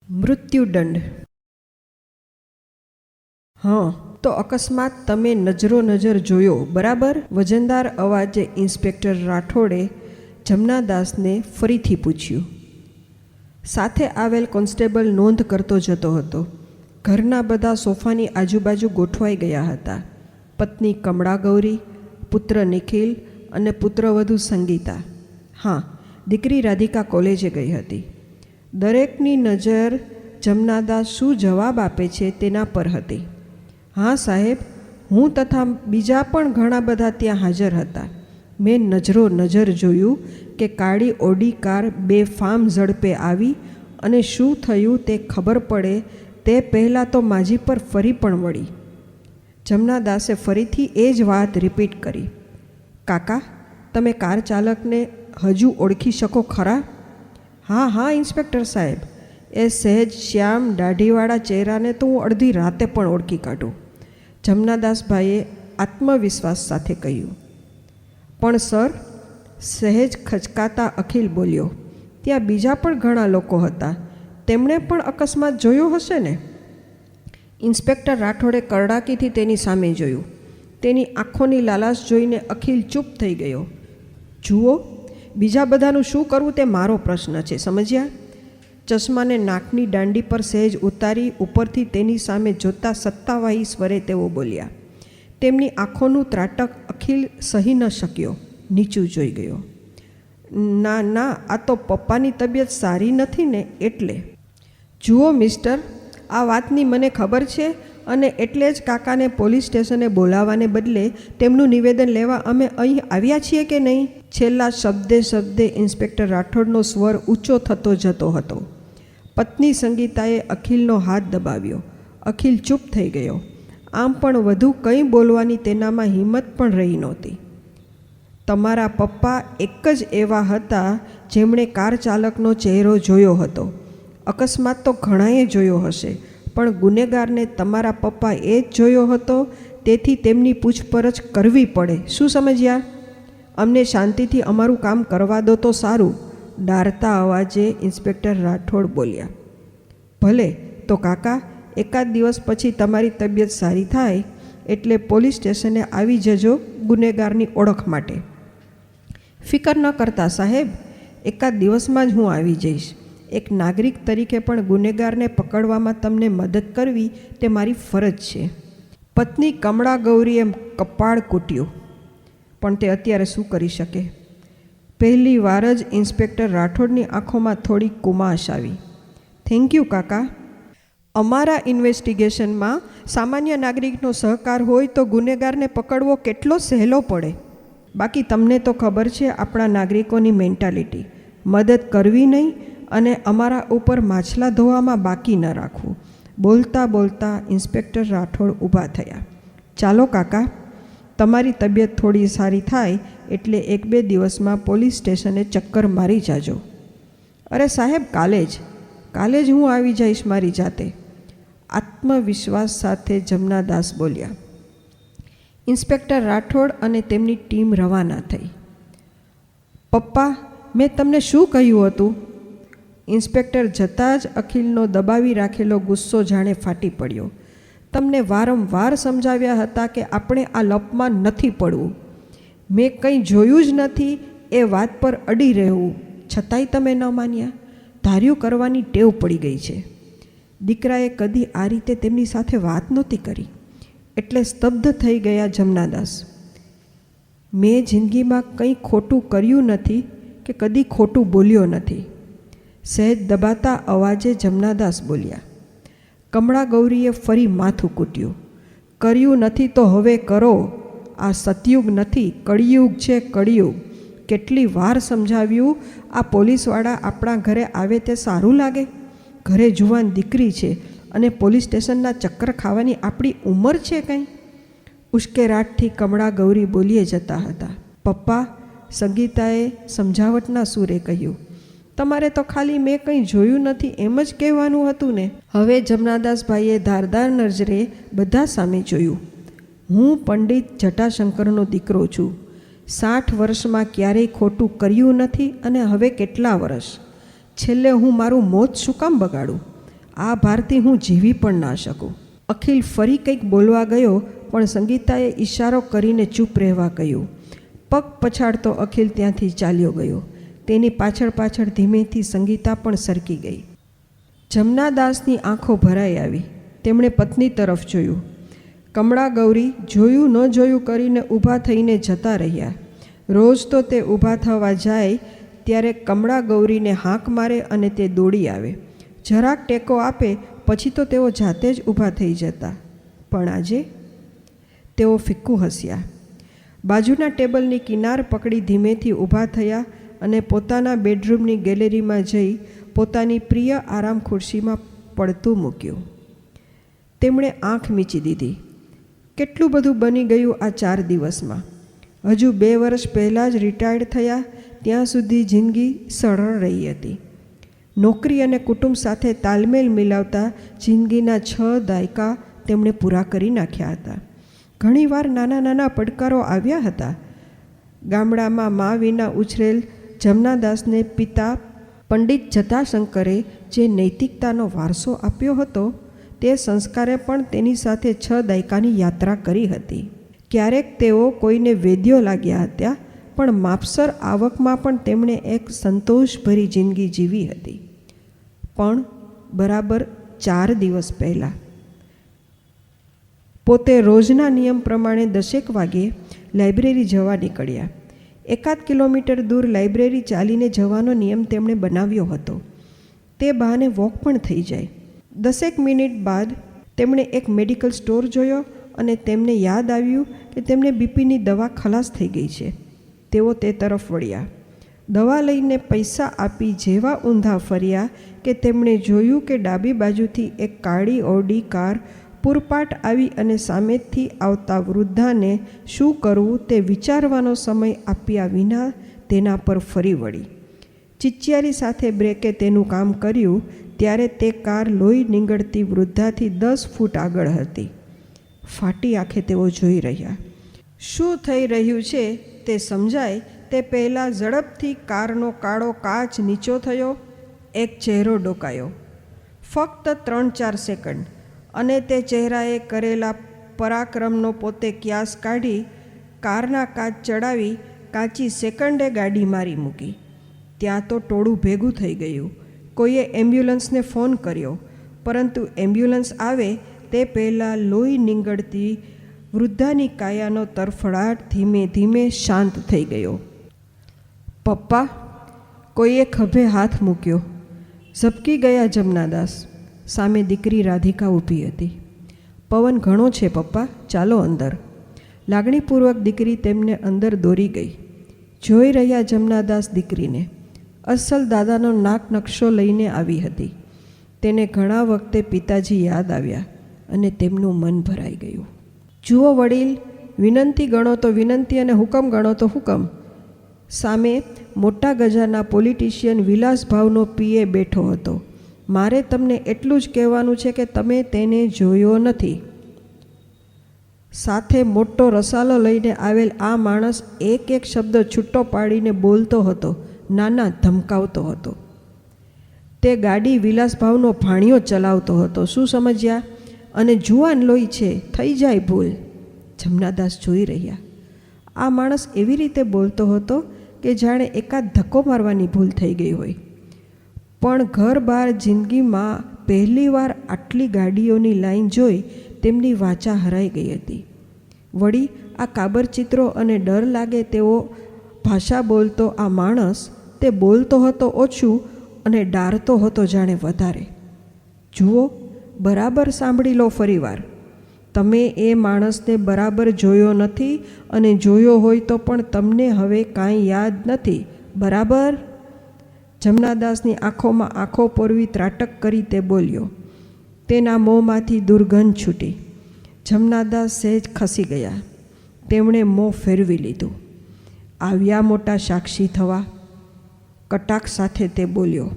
મૃત્યુદંડ. હા, તો અકસ્માત તમે નજરો નજર જોયો, બરાબર? વજનદાર અવાજે ઇન્સ્પેક્ટર રાઠોડે જમનાદાસને ફરીથી પૂછ્યું. સાથે આવેલ કોન્સ્ટેબલ નોંધ કરતો જતો હતો. ઘરના બધા સોફાની આજુબાજુ ગોઠવાઈ ગયા હતા. પત્ની કમળાગૌરી, પુત્ર નિખિલ અને પુત્રવધુ સંગીતા. હા, દીકરી રાધિકા કોલેજે ગઈ હતી. દરેકની નજર જમનાદાસ શું જવાબ આપે છે તેના પર હતી. હા સાહેબ, હું તથા બીજા પણ ઘણા બધા ત્યાં હાજર હતા. મેં નજરો નજર જોયું કે કાળી ઓડી કાર બેફામ ઝડપે આવી અને શું થયું તે ખબર પડે તે પહેલાં તો માજી પર ફરી પણ વળી. જમનાદાસે ફરીથી એ જ વાત રિપીટ કરી. કાકા, તમે કાર ચાલકને હજુ ઓળખી શકો ખરા? હા હા ઇન્સ્પેક્ટર સાહેબ, એ સહેજ શ્યામ દાઢીવાળા ચહેરાને તો હું અડધી રાતે પણ ઓળખી કાઢું, જમનાદાસભાઈએ આત્મવિશ્વાસ સાથે કહ્યું. પણ સર, સહેજ ખચકાતા અખિલ બોલ્યો, ત્યાં બીજા પણ ઘણા લોકો હતા, તેમણે પણ અકસ્માત જોયો હશે ને? ઇન્સ્પેક્ટર રાઠોડે કરડાકીથી તેની સામે જોયું. તેની આંખોની લાલાશ જોઈને અખિલ ચૂપ થઈ ગયો. જુઓ, બીજા બધાનું શું કરવું તે મારો પ્રશ્ન છે, સમજ્યા? ચશ્માને નાકની દાંડી પર સહેજ ઉતારી ઉપરથી તેની સામે જોતા સત્તાવાહી સ્વરે તેઓ બોલ્યા. તેમની આંખોનું ત્રાટક અખિલ સહી ન શક્યો, નીચું જોઈ ગયો. ના ના, આ તો પપ્પાની તબિયત સારી નથી ને એટલે. જુઓ મિસ્ટર, આ વાતની મને ખબર છે અને એટલે જ કાકાને પોલીસ સ્ટેશને બોલાવવાને બદલે તેમનું નિવેદન લેવા અમે અહીં આવ્યા છીએ કે નહીં? છેલ્લા શબ્દે શબ્દે ઇન્સ્પેક્ટર રાઠોડનો સ્વર ઊંચો થતો જતો હતો. પત્ની સંગીતાએ અખિલનો હાથ દબાવ્યો. અખિલ ચૂપ થઈ ગયો. આમ પણ વધુ કંઈ બોલવાની તેનામાં હિંમત પણ રહી નહોતી. તમારા પપ્પા એક જ એવા હતા જેમણે કાર ચાલકનો ચહેરો જોયો હતો. અકસ્માત તો ઘણાએ જોયો હશે, પણ ગુનેગારને તમારા પપ્પા એ જ જોયો હતો, તેથી તેમની પૂછપરછ કરવી પડે. શું સમજ્યા? અમને શાંતિથી અમારું કામ કરવા દો તો સારું, ડારતા અવાજે ઇન્સ્પેક્ટર રાઠોડ બોલ્યા. ભલે, તો કાકા, એકાદ દિવસ પછી તમારી તબિયત સારી થાય એટલે પોલીસ સ્ટેશને આવી જજો ગુનેગારની ઓળખ માટે. ફિકર ન કરતા સાહેબ, એકાદ દિવસમાં જ હું આવી જઈશ. એક નાગરિક તરીકે પણ ગુનેગારને પકડવામાં તમને મદદ કરવી તે મારી ફરજ છે. પત્ની કમળા ગૌરીએ કપાળ કૂટ્યું, પણ તે અત્યારે શું કરી શકે? પહેલી વાર જ ઇન્સ્પેક્ટર રાઠોડની આંખોમાં થોડી કુમાશ આવી. થેન્ક યુ કાકા. અમારા ઇન્વેસ્ટિગેશનમાં સામાન્ય નાગરિકનો સહકાર હોય તો ગુનેગારને પકડવો કેટલો સહેલો પડે. બાકી તમને તો ખબર છે આપણા નાગરિકોની મેન્ટાલિટી, મદદ કરવી નહીં અને અમારા ઉપર માછલા ધોવામાં બાકી ન રાખવું. બોલતા બોલતા ઇન્સ્પેક્ટર રાઠોડ ઊભા થયા. ચાલો કાકા, તમારી તબિયત થોડી સારી થાય એટલે 1-2 દિવસમાં પોલીસ સ્ટેશને ચક્કર મારી જાજો. અરે સાહેબ, કાલે જ હું આવી જઈશ મારી જાતે, આત્મવિશ્વાસ સાથે જમનાદાસ બોલ્યા. ઇન્સ્પેક્ટર રાઠોડ અને તેમની ટીમ રવાના થઈ. પપ્પા, મેં તમને શું કહ્યું હતું? ઇન્સ્પેક્ટર જતાં જ અખિલનો દબાવી રાખેલો ગુસ્સો જાણે ફાટી પડ્યો. તમને વારંવાર સમજાવ્યા હતા કે આપણે આ લપમાં નથી પડવું. મેં કંઈ જોયું જ નથી એ વાત પર અડી રહેવું, છતાંય તમે ન માન્યા. ધાર્યું કરવાની ટેવ પડી ગઈ છે. દીકરાએ કદી આ રીતે તેમની સાથે વાત નહોતી કરી એટલે સ્તબ્ધ થઈ ગયા જમનાદાસ. મેં જિંદગીમાં કંઈ ખોટું કર્યું નથી કે કદી ખોટું બોલ્યો નથી, સહેજ દબાતા અવાજે જમનાદાસ બોલ્યા. કમળા ગૌરીએ ફરી માથું કૂટ્યું. કર્યું નથી તો હવે કરો. આ સતયુગ નથી, કળિયુગ છે, કળિયુગ. કેટલી વાર સમજાવ્યું, આ પોલીસવાળા આપણા ઘરે આવે તે સારું લાગે? ઘરે જુવાન દીકરી છે અને પોલીસ સ્ટેશનના ચક્કર ખાવાની આપણી ઉંમર છે કંઈ? ઉશ્કેરાટથી કમળા ગૌરી બોલીએ જતા હતા. પપ્પા, સંગીતાએ સમજાવટના સૂરે કહ્યું, તમારે તો ખાલી મેં કંઈ જોયું નથી એમ જ કહેવાનું હતું ને? હવે જમનાદાસભાઈએ ધારદાર નજરે બધા સામે જોયું. હું પંડિત જટાશંકરનો દીકરો છું. 60 વર્ષમાં ક્યારેય ખોટું કર્યું નથી અને હવે કેટલા વર્ષ? છેલ્લે હું મારું મોત શું કામ બગાડું? આ ભારથી હું જીવી પણ ના શકું. અખિલ ફરી કંઈક બોલવા ગયો, પણ સંગીતાએ ઈશારો કરીને ચૂપ રહેવા કહ્યું. પગ પછાડતો અખિલ ત્યાંથી ચાલ્યો ગયો. તેની પાછળ પાછળ ધીમેથી સંગીતા પણ સરકી ગઈ. જમનાદાસની આંખો ભરાઈ આવી. તેમણે પત્ની તરફ જોયું. કમળા ગૌરી જોયું ન જોયું કરીને ઊભા થઈને જતા રહ્યા. રોજ તો તે ઊભા થવા જાય ત્યારે કમળા ગૌરીને હાંક મારે અને તે દોડી આવે. જરાક ટેકો આપે પછી તો તેઓ જાતે જ ઊભા થઈ જતા. પણ આજે તેઓ ફિક્કું હસ્યા. બાજુના ટેબલની કિનાર પકડી ધીમેથી ઊભા થયા અને પોતાના બેડરૂમની ગેલેરીમાં જઈ પોતાની પ્રિય આરામ ખુરશીમાં પડતું મૂક્યું. તેમણે આંખ મીચી દીધી. કેટલું બધું બની ગયું આ 4 દિવસમાં. હજુ 2 વર્ષ પહેલાં જ રિટાયર્ડ થયા ત્યાં સુધી જિંદગી સરળ રહી હતી. નોકરી અને કુટુંબ સાથે તાલમેલ મિલાવતા જિંદગીના 6 દાયકા તેમણે પૂરા કરી નાખ્યા હતા. ઘણીવાર નાના નાના પડકારો આવ્યા હતા. ગામડામાં મા વિના ઉછરેલ જમનાદાસને પિતા પંડિત જટાશંકરે જે નૈતિકતાનો વારસો આપ્યો હતો તે સંસ્કારે પણ તેની સાથે 6 દાયકાની યાત્રા કરી હતી. ક્યારેક તેઓ કોઈને વેદ્યો લાગ્યા હતા, પણ માપસર આવકમાં પણ તેમણે એક સંતોષભરી જિંદગી જીવી હતી. પણ બરાબર 4 દિવસ પહેલાં પોતે રોજના નિયમ પ્રમાણે 10 વાગ્યે લાઇબ્રેરી જવા નીકળ્યા. 1 કિલોમીટર દૂર લાઇબ્રેરી ચાલીને જવાનો નિયમ તેમણે બનાવ્યો હતો. તે બહાને વોક પણ થઈ જાય. 10 મિનિટ બાદ તેમણે એક મેડિકલ સ્ટોર જોયો અને તેમને યાદ આવ્યું કે તેમને બીપીની દવા ખલાસ થઈ ગઈ છે. તેઓ તે તરફ વળ્યા. દવા લઈને પૈસા આપી જેવા ઊંધા ફર્યા કે તેમણે જોયું કે ડાબી બાજુથી એક કાળી ઓડી કાર પૂરપાટ આવી અને સામેથી આવતા વૃદ્ધાને શું કરવું તે વિચારવાનો સમય આપ્યા વિના તેના પર ફરી વળી. ચિચિયારી સાથે બ્રેકે તેનું કામ કર્યું ત્યારે તે કાર લોહી નીંગળતી વૃદ્ધાથી 10 ફૂટ આગળ હતી. ફાટી આંખે તેઓ જોઈ રહ્યા. શું થઈ રહ્યું છે તે સમજાય તે પહેલાં ઝડપથી કારનો કાળો કાચ નીચો થયો. એક ચહેરો ડોકાયો. ફક્ત 3-4 સેકન્ડ, અને તે ચહેરાએ કરેલા પરાક્રમનો પોતે ક્યાસ કાઢી કારના કાચ ચડાવી કાચી સેકન્ડે ગાડી મારી મૂકી. ત્યાં તો ટોળું ભેગું થઈ ગયું. કોઈએ એમ્બ્યુલન્સને ફોન કર્યો, પરંતુ એમ્બ્યુલન્સ આવે તે પહેલાં લોહી નીંગળતી વૃદ્ધાની કાયાનો તરફડાટ ધીમે ધીમે શાંત થઈ ગયો. પપ્પા, કોઈએ ખભે હાથ મૂક્યો. ઝબકી ગયા જમનાદાસ. સામે દીકરી રાધિકા ઊભી હતી. પવન ઘણો છે પપ્પા, ચાલો અંદર. લાગણીપૂર્વક દીકરી તેમને અંદર દોરી ગઈ. જોઈ રહ્યા જમનાદાસ દીકરીને. અસલ દાદાનો નાક નકશો લઈને આવી હતી. તેને ઘણા વખતે પિતાજી યાદ આવ્યા અને તેમનું મન ભરાઈ ગયું. જુઓ વડીલ, વિનંતી ગણો તો વિનંતી અને હુકમ ગણો તો હુકમ. સામે મોટા ગજાના પોલિટિશિયન વિલાસભાવનો પીએ બેઠો હતો. મારે તમને એટલું જ કહેવાનું છે કે તમે તેને જોયો નથી. સાથે મોટો રસાલો લઈને આવેલ આ માણસ એક એક શબ્દ છૂટો પાડીને બોલતો હતો, નાના ધમકાવતો હતો. તે ગાડી વિલાસભાવનો ભાણિયો ચલાવતો હતો. શું સમજ્યા? અને જુવાન લોહી છે, થઈ જાય ભૂલ. જમનાદાસ જોઈ રહ્યા. આ માણસ એવી રીતે બોલતો હતો કે જાણે એકાદ ધક્કો મારવાની ભૂલ થઈ ગઈ હોય. પણ ઘર બહાર જિંદગીમાં પહેલીવાર આટલી ગાડીઓની લાઈન જોઈ તેમની વાચા હરાઈ ગઈ હતી. વળી આ કાબરચિત્રો અને ડર લાગે તેવો ભાષા બોલતો આ માણસ, તે બોલતો હતો ઓછું અને ડારતો હતો જાણે વધારે. જુઓ, બરાબર સાંભળી લો ફરીવાર. તમે એ માણસને બરાબર જોયો નથી, અને જોયો હોય તો પણ તમને હવે કાંઈ યાદ નથી, બરાબર? જમનાદાસની આંખોમાં આંખો પોરવી ત્રાટક કરી તે બોલ્યો. તેના મોંમાંથી દુર્ગંધ છૂટી. જમનાદાસ સહેજ ખસી ગયા. તેમણે મોં ફેરવી લીધું. આવ્યા મોટા સાક્ષી થવા, કટાક્ષ સાથે તે બોલ્યો.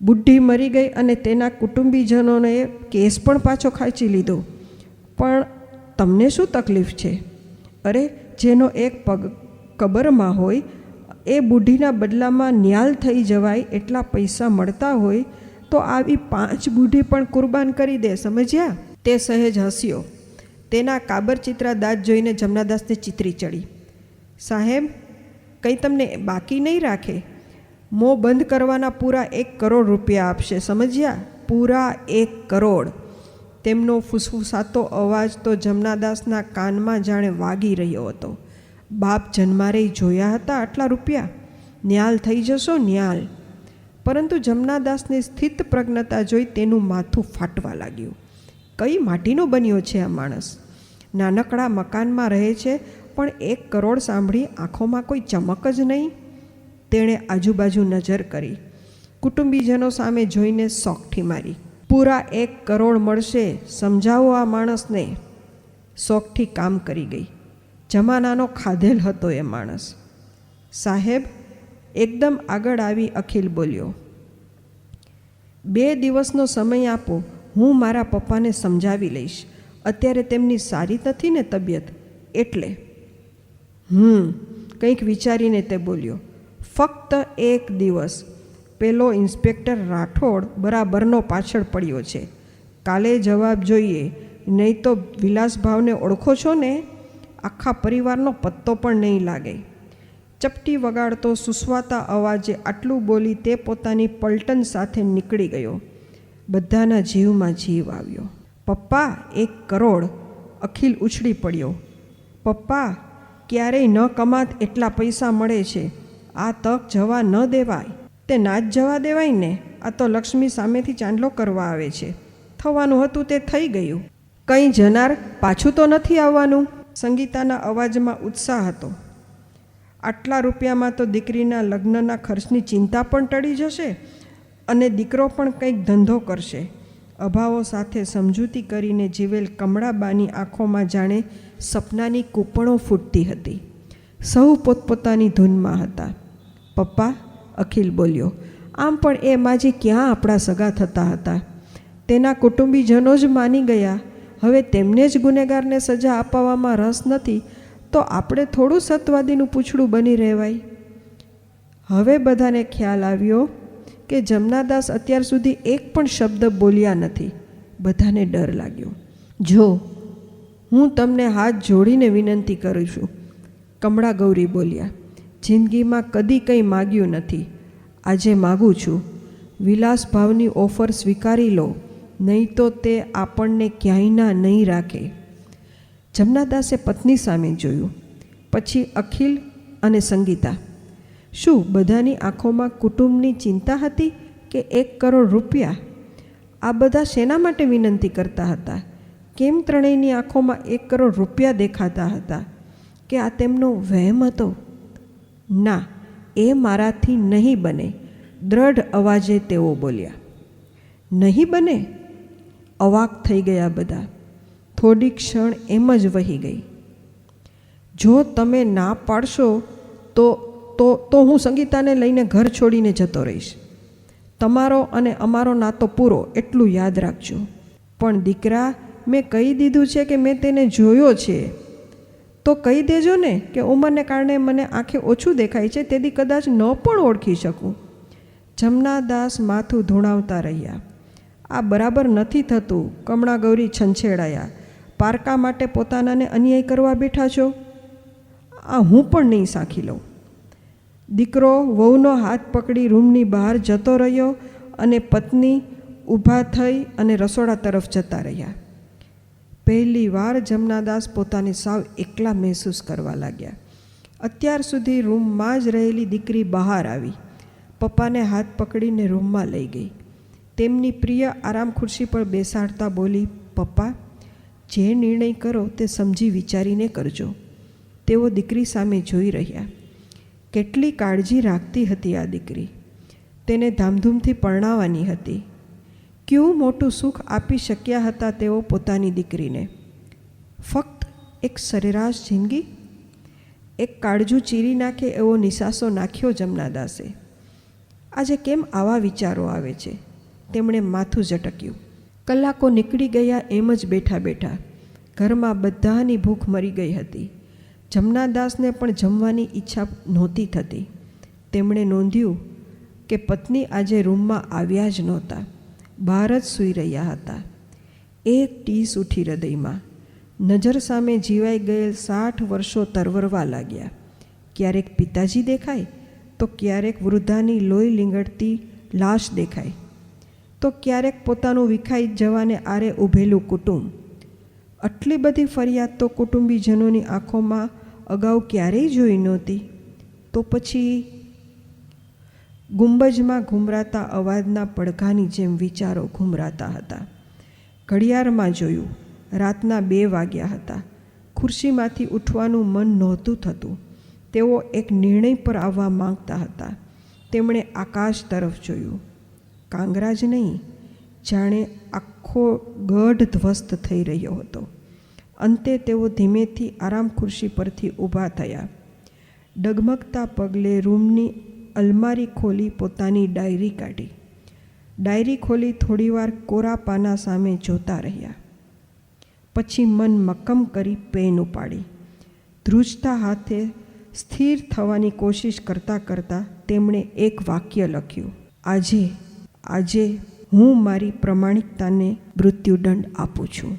બુઢી મરી ગઈ અને તેના કુટુંબીજનોને કેસ પણ પાછો ખેંચી લીધો. પણ તમને શું તકલીફ છે? અરે, જેનો એક પગ કબરમાં હોય, એ બુઢીના બદલામાં ન્યાલ થઈ જવાય એટલા પૈસા મળતા હોય તો આવી 5 બુઢી પણ કુરબાન કરી દે, સમજ્યા? તે સહેજ હસ્યો. તેના કાબરચિત્રા દાંત જોઈને જમનાદાસને ચિતરી ચડી. સાહેબ, કંઈ તમને બાકી નહીં રાખે. મોં બંધ કરવાના પૂરા 1 કરોડ રૂપિયા આપશે, સમજ્યા? પૂરા 1 કરોડ. તેમનો ફૂસફૂસાતો અવાજ તો જમનાદાસના કાનમાં જાણે વાગી રહ્યો હતો. બાપ જન્મારેય જોયા હતા આટલા રૂપિયા? ન્યાલ થઈ જશો, ન્યાલ. પરંતુ જમનાદાસની સ્થિત પ્રજ્ઞતા જોઈ તેનું માથું ફાટવા લાગ્યું. કઈ માટીનો બન્યો છે આ માણસ? નાનકડા મકાનમાં રહે છે, પણ 1 કરોડ સાંભળી આંખોમાં કોઈ ચમક જ નહીં. તેણે આજુબાજુ નજર કરી. કુટુંબીજનો સામે જોઈને સોગઠી મારી. પૂરા 1 કરોડ મળશે, સમજાવો આ માણસને. સોગઠી કામ કરી ગઈ. જમાનાનો ખાધેલ હતો એ માણસ. સાહેબ, એકદમ આગળ આવી અખિલ બોલ્યો, 2 દિવસનો સમય આપો, હું મારા પપ્પાને સમજાવી લઈશ. અત્યારે તેમની સારી નથી ને તબિયત, એટલે. કંઈક વિચારીને તે બોલ્યો, ફક્ત 1 દિવસ. પેલો ઇન્સ્પેક્ટર રાઠોડ બરાબરનો પાછળ પડ્યો છે. કાલે જવાબ જોઈએ, નહીં તો વિલાસભાવને ઓળખો છો ને? આખા પરિવારનો પત્તો પણ નહીં લાગે. ચપટી વગાડતો સુસવાતા અવાજે આટલું બોલી તે પોતાની પલટન સાથે નીકળી ગયો. બધાના જીવમાં જીવ આવ્યો. પપ્પા, 1 કરોડ! અખિલ ઉછળી પડ્યો. પપ્પા, ક્યારેય ન કમાત એટલા પૈસા મળે છે. આ તક જવા ન દેવાય. તે ના જ જવા દેવાય ને. આ તો લક્ષ્મી સામેથી ચાંદલો કરવા આવે છે. થવાનું હતું તે થઈ ગયું. કંઈ જનાર પાછું તો નથી આવવાનું. સંગીતાના અવાજમાં ઉત્સાહ હતો. આટલા રૂપિયામાં તો દીકરીના લગ્નના ખર્ચની ચિંતા પણ ટળી જશે અને દીકરો પણ કંઈક ધંધો કરશે. અભાવો સાથે સમજૂતી કરીને જીવેલ કમળાબાની આંખોમાં જાણે સપનાની કૂપણો ફૂટતી હતી. સૌ પોતપોતાની ધૂનમાં હતા. પપ્પા, અખિલ બોલ્યો, આમ પણ એ માજી ક્યાં આપણા સગા થતા હતા? તેના કુટુંબીજનો જ માની ગયા. હવે તેમને જ ગુનેગારને સજા અપાવવામાં રસ નથી, તો આપણે થોડું સત્વાદીનું પૂંછડું બની રહેવાય. હવે બધાને ખ્યાલ આવ્યો કે જમનાદાસ અત્યાર સુધી એક પણ શબ્દ બોલ્યા નથી. બધાને ડર લાગ્યો. જો, હું તમને હાથ જોડીને વિનંતી કરું છું, કમળા ગૌરી બોલ્યા. જિંદગીમાં કદી કંઈ માગ્યું નથી, આજે માગું છું. વિલાસભાવની ઓફર સ્વીકારી લો, નહીં તો તે આપણને ક્યાંયના નહીં રાખે. જમનાદાસે પત્ની સામે જોયું, પછી અખિલ અને સંગીતા. શું બધાની આંખોમાં કુટુંબની ચિંતા હતી કે 1 કરોડ રૂપિયા? આ બધા શેના માટે વિનંતી કરતા હતા? કેમ ત્રણેયની આંખોમાં 1 કરોડ રૂપિયા દેખાતા હતા? કે આ તેમનો વહેમ હતો? ના, એ મારાથી નહીં બને, દ્રઢ અવાજે તેઓ બોલ્યા. નહીં બને? અવાક થઈ ગયા બધા. થોડી ક્ષણ એમ જ વહી ગઈ. જો તમે ના પાડશો તો હું સંગીતાને લઈને ઘર છોડીને જતો રહીશ. તમારો અને અમારો નાતો પૂરો, એટલું યાદ રાખજો. પણ દીકરા, મેં કહી દીધું છે કે મેં તેને જોયો છે. તો કહી દેજો ને કે ઉંમરને કારણે મને આંખે ઓછું દેખાય છે, તેથી કદાચ ન પણ ઓળખી શકું. જમનાદાસ માથું ધૂણાવતા રહ્યા. આ બરાબર નથી થતું. કમળા ગૌરી છંછેડાયા. પારકા માટે પોતાનાને અન્યાય કરવા બેઠા છો? આ હું પણ નહીં સાખી લઉં. દીકરો વહુનો હાથ પકડી રૂમની બહાર જતો રહ્યો અને પત્ની ઊભા થઈ અને રસોડા તરફ જતા રહ્યા. પહેલી વાર જમનાદાસ પોતાને સાવ એકલા મહેસૂસ કરવા લાગ્યા. અત્યાર સુધી રૂમમાં જ રહેલી દીકરી બહાર આવી. પપ્પાને હાથ પકડીને રૂમમાં લઈ ગઈ. તેમની પ્રિય આરામ ખુરશી પર બેસાડતા બોલી, પપ્પા, જે નિર્ણય કરો તે સમજી વિચારીને કરજો. તેઓ દીકરી સામે જોઈ રહ્યા. કેટલી કાળજી રાખતી હતી આ દીકરી. તેને ધામધૂમથી પરણાવવાની હતી. કેવું મોટું સુખ આપી શક્યા હતા તેઓ પોતાની દીકરીને. ફક્ત એક સરેરાશ જિંદગી, એક કાળજું ચીરી નાખે એવો નિસાસો નાખ્યો જમનાદાસે. આજે કેમ આવા વિચારો આવે છે? તેમણે માથું ઝટક્યું. કલાકો નીકળી ગયા એમ જ બેઠા બેઠા. ઘરમાં બધાની ભૂખ મરી ગઈ હતી. જમનાદાસને પણ જમવાની ઈચ્છા નહોતી થતી. તેમણે નોંધ્યું કે પત્ની આજે રૂમમાં આવ્યા જ નહોતા. બહાર જ સૂઈ રહ્યા હતા. એક ટીસ ઉઠી હૃદયમાં. નજર સામે જીવાઈ ગયેલ 60 વર્ષો તરવરવા લાગ્યા. ક્યારેક પિતાજી દેખાય તો ક્યારેક વૃદ્ધાની લોહી લીંગડતી લાશ દેખાય તો ક્યારેક પોતાનું વિખાઈ જવાને આરે ઊભેલું કુટુંબ. આટલી બધી ફરિયાદ તો કુટુંબીજનોની આંખોમાં અગાઉ ક્યારેય જોઈ નહોતી. તો પછી ગુંબજમાં ઘૂમરાતા અવાજના પડઘાની જેમ વિચારો ઘૂમરાતા હતા. ઘડિયાળમાં જોયું, રાતના 2 વાગ્યા હતા. ખુરશીમાંથી ઉઠવાનું મન નહોતું થતું. તેઓ એક નિર્ણય પર આવવા માંગતા હતા. તેમણે આકાશ તરફ જોયું. કાંગરાજ નહીં, જાણે આખો ગઢ ધ્વસ્ત થઈ રહ્યો હતો. અંતે તેઓ ધીમેથી આરામ ખુરશી પરથી ઊભા થયા. ડગમગતા પગલે રૂમની અલમારી ખોલી પોતાની ડાયરી કાઢી. ડાયરી ખોલી થોડીવાર કોરા પાના સામે જોતા રહ્યા. પછી મન મક્કમ કરી પેન ઉપાડી. ધ્રુજતા હાથે સ્થિર થવાની કોશિશ કરતાં કરતાં તેમણે એક વાક્ય લખ્યું: આજે હું મારી પ્રમાણિકતાને મૃત્યુદંડ આપું છું.